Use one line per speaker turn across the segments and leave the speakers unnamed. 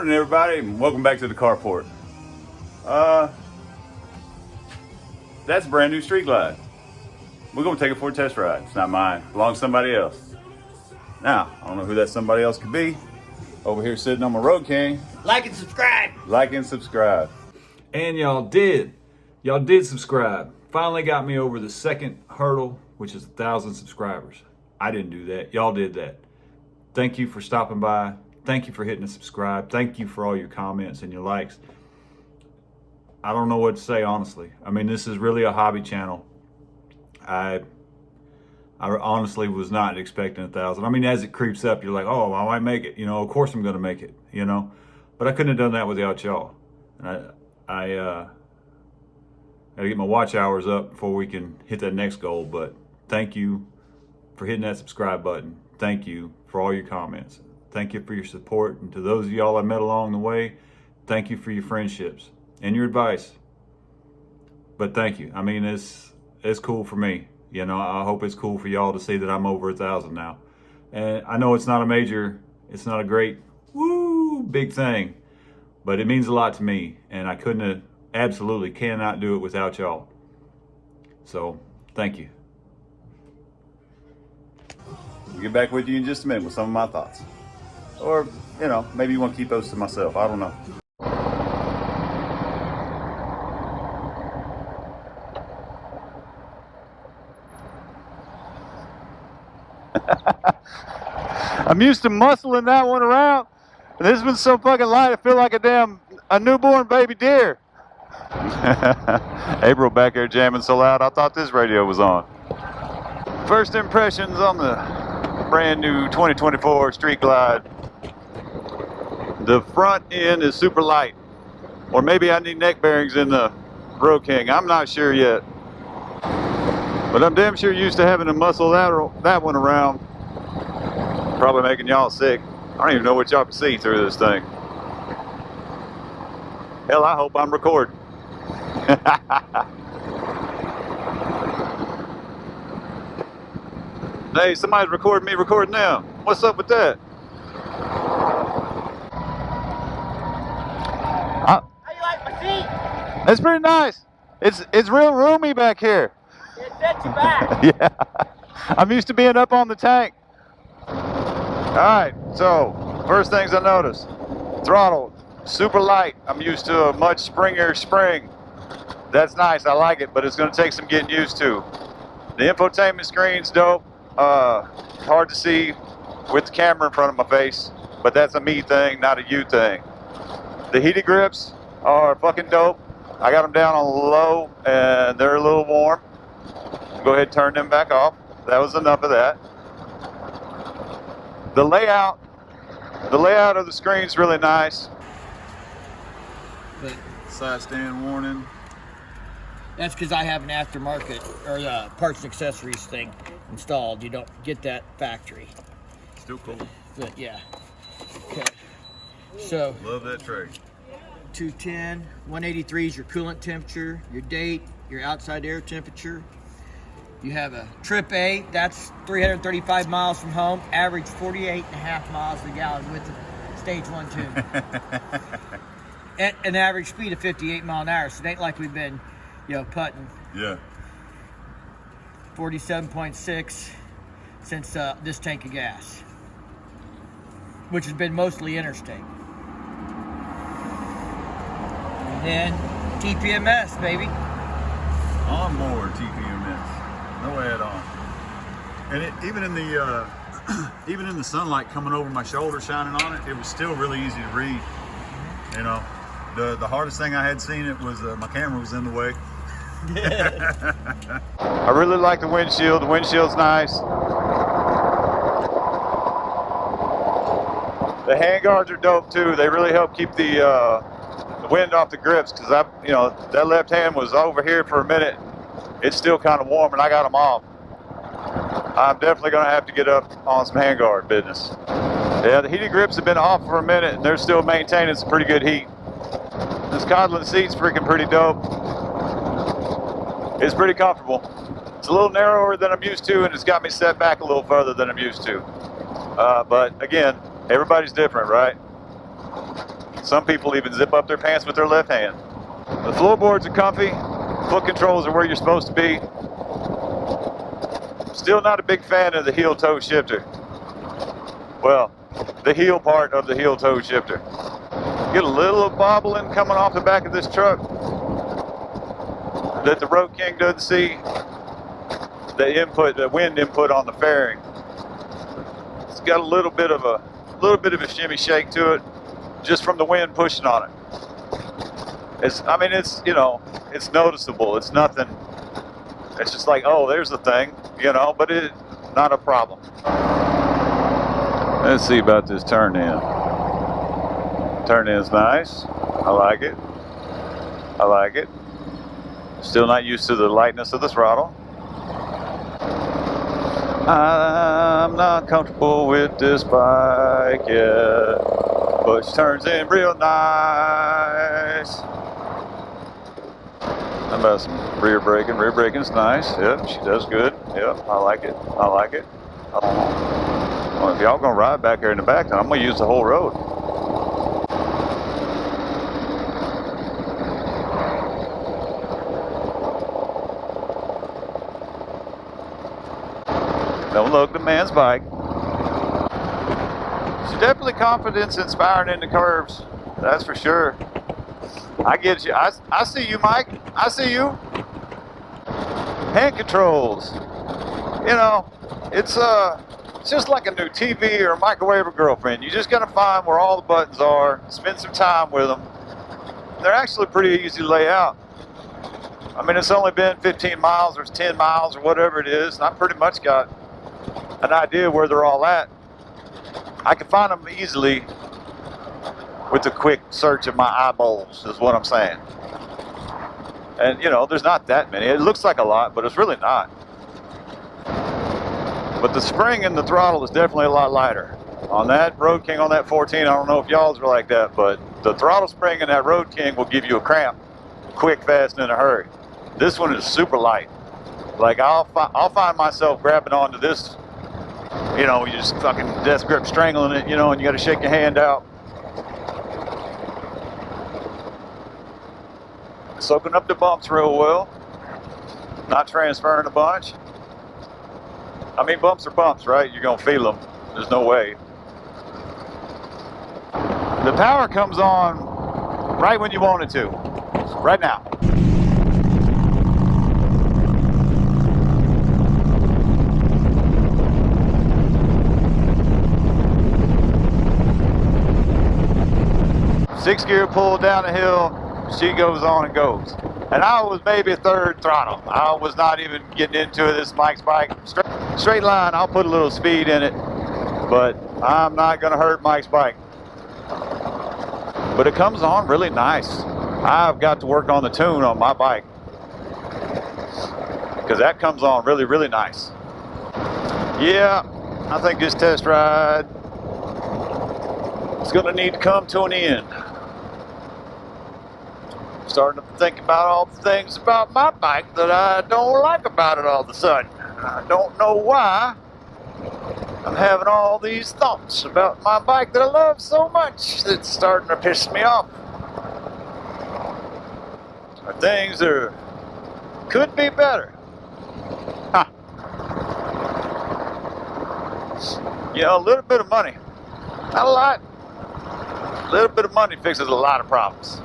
Morning, everybody, and welcome back to the carport. That's a brand new Street Glide. We're gonna take it for a test ride. It's not mine, it belongs to somebody else. Now, I don't know who that somebody else could be. Over here sitting on my Road King.
Like and subscribe.
Like and subscribe.
And y'all did subscribe. Finally got me over the second hurdle, which is 1,000 subscribers. I didn't do that, y'all did that. Thank you for stopping by. Thank you for hitting the subscribe. Thank you for all your comments and your likes. I don't know what to say, honestly. I mean, this is really a hobby channel. I honestly was not expecting 1,000. I mean, as it creeps up, you're like, oh, I might make it. You know, of course I'm going to make it, you know. But I couldn't have done that without y'all. And I got to get my watch hours up before we can hit that next goal. But thank you for hitting that subscribe button. Thank you for all your comments. Thank you for your support. And to those of y'all I met along the way, thank you for your friendships and your advice. But thank you. I mean, it's cool for me. You know, I hope it's cool for y'all to see that I'm over 1,000 now. And I know it's not a great, big thing, but it means a lot to me. And I absolutely cannot do it without y'all. So, thank you.
I'll get back with you in just a minute with some of my thoughts. Or, you know, maybe you want to keep those to myself. I don't know. I'm used to muscling that one around, and this one's so fucking light I feel like a newborn baby deer. April back there jamming so loud I thought this radio was on. First impressions on the brand new 2024 Street Glide. The front end is super light, or maybe I need neck bearings in the Road King. I'm not sure yet, but I'm damn sure used to having to muscle that one around. Probably making y'all sick. I don't even know what y'all can see through this thing. Hell, I hope I'm recording. Hey, somebody's recording me recording now. What's up with that?
How you like my seat?
It's pretty nice. It's real roomy back here.
It sets you back.
Yeah. I'm used to being up on the tank. Alright, so first things I noticed. Throttle, super light. I'm used to a much springier spring. That's nice, I like it, but it's gonna take some getting used to. The infotainment screen's dope. Hard to see with the camera in front of my face, but that's a me thing, not a you thing. The heated grips are fucking dope. I got them down on low and they're a little warm. Go ahead and turn them back off. That was enough of that. The layout of the screen's really nice.
But
Side stand warning.
that's because I have an aftermarket or parts and accessories thing installed. You don't get that factory.
Still cool.
But yeah. Okay. So
Love that tray.
210, 183 is your coolant temperature, your date, your outside air temperature. You have a Trip A, that's 335 miles from home, average 48.5 miles a gallon with the stage 1 tune. At an average speed of 58 mile an hour, so it ain't like we've been, putting.
Yeah.
47.6 since this tank of gas, which has been mostly interstate. And then TPMS, baby.
On more TPMS. No add-on. And even in the sunlight coming over my shoulder shining on it, it was still really easy to read. You know, the hardest thing I had seen it was my camera was in the way. I really like the windshield. The windshield's nice. The handguards are dope too. They really help keep the wind off the grips, because that left hand was over here for a minute. It's still kind of warm and I got them off. I'm definitely going to have to get up on some handguard business. Yeah, the heated grips have been off for a minute and they're still maintaining some pretty good heat. This Codlin seat's freaking pretty dope. It's pretty comfortable. It's a little narrower than I'm used to and it's got me set back a little further than I'm used to. But again, everybody's different, right? Some people even zip up their pants with their left hand. The floorboards are comfy. Foot controls are where you're supposed to be. Still not a big fan of the heel toe shifter. Well, the heel part of the heel toe shifter. Get a little bobbling coming off the back of this truck that the Road King doesn't see. The wind input on the fairing. It's got a little bit of a shimmy shake to it, just from the wind pushing on it. It's you know, it's noticeable. It's nothing. It's just like, oh, there's the thing, you know, but it not a problem. Let's see about this turn in. Turn in's nice. I like it. I like it. Still not used to the lightness of the throttle. I'm not comfortable with this bike yet, but she turns in real nice. How about some rear braking? Rear braking's nice. Yep, she does good. Yep, I like it. I like it. Well, if y'all gonna ride back there in the back, then I'm gonna use the whole road. Don't lug the man's bike. She's definitely confidence inspiring in the curves. That's for sure. I get you. I see you, Mike. I see you. Hand controls. You know, it's just like a new TV or a microwave or girlfriend. You just gotta find where all the buttons are, spend some time with them. They're actually pretty easy to lay out. I mean, it's only been 15 miles or 10 miles or whatever it is, and I pretty much got an idea where they're all at. I can find them easily with a quick search of my eyeballs, is what I'm saying. And you know, there's not that many. It looks like a lot, but it's really not. But the spring in the throttle is definitely a lot lighter. On that Road King, on that 14, I don't know if y'all's are like that, but the throttle spring in that Road King will give you a cramp quick, fast, and in a hurry. This one is super light. Like I'll find myself grabbing onto this, you know, you just fucking death grip strangling it, you know, and you got to shake your hand out. Soaking up the bumps real well. Not transferring a bunch. I mean, bumps are bumps, right? You're going to feel them. There's no way. The power comes on right when you want it to. Right now. Six gear pull down the hill, she goes on and goes. And I was maybe third throttle. I was not even getting into this Mike's bike. Straight line, I'll put a little speed in it, but I'm not gonna hurt Mike's bike. But it comes on really nice. I've got to work on the tune on my bike, because that comes on really, really nice. Yeah, I think this test ride is gonna need to come to an end. Starting to think about all the things about my bike that I don't like about it all of a sudden. I don't know why I'm having all these thoughts about my bike that I love so much that's starting to piss me off. Or things that could be better. Huh. You know, a little bit of money. Not a lot. A little bit of money fixes a lot of problems.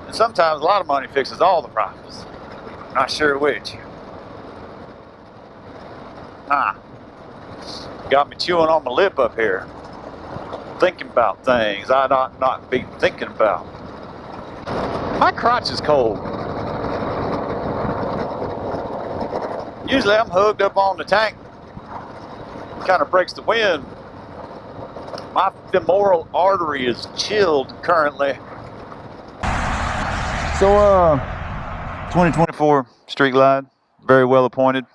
And sometimes a lot of money fixes all the problems. Not sure which. Got me chewing on my lip up here. Thinking about things I not be thinking about. My crotch is cold. Usually I'm hugged up on the tank. Kind of breaks the wind. My femoral artery is chilled currently. So, 2024 Street Glide, very well appointed.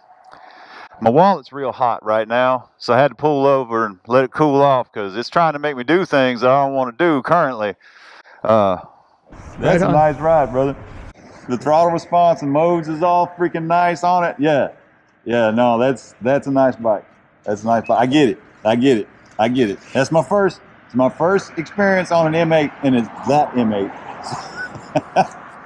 My wallet's real hot right now, so I had to pull over and let it cool off because it's trying to make me do things that I don't want to do currently. That's a nice ride, brother. The throttle response and modes is all freaking nice on it. Yeah, no, that's a nice bike. That's a nice bike. I get it. That's my first It's my first experience on an M8, and it's that M8.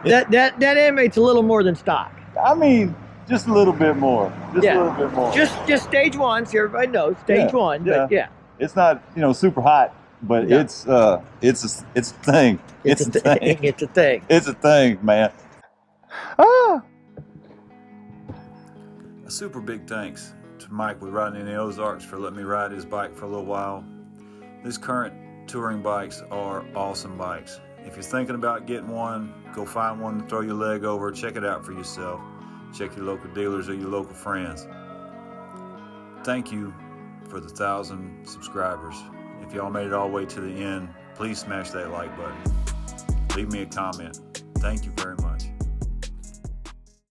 That M8's a little more than stock.
I mean, just a little bit more. Just
Yeah.
a little bit more.
Just stage one, so everybody knows stage one. But yeah,
It's not, you know, super hot, but
Yeah.
it's a thing.
it's a thing. It's a thing.
It's a thing, man. Ah.
A super big thanks to Mike with Riding in the Ozarks for letting me ride his bike for a little while. These current touring bikes are awesome bikes. If you're thinking about getting one, go find one to throw your leg over, check it out for yourself. Check your local dealers or your local friends. Thank you for the 1,000 subscribers. If y'all made it all the way to the end, please smash that like button. Leave me a comment. Thank you very much.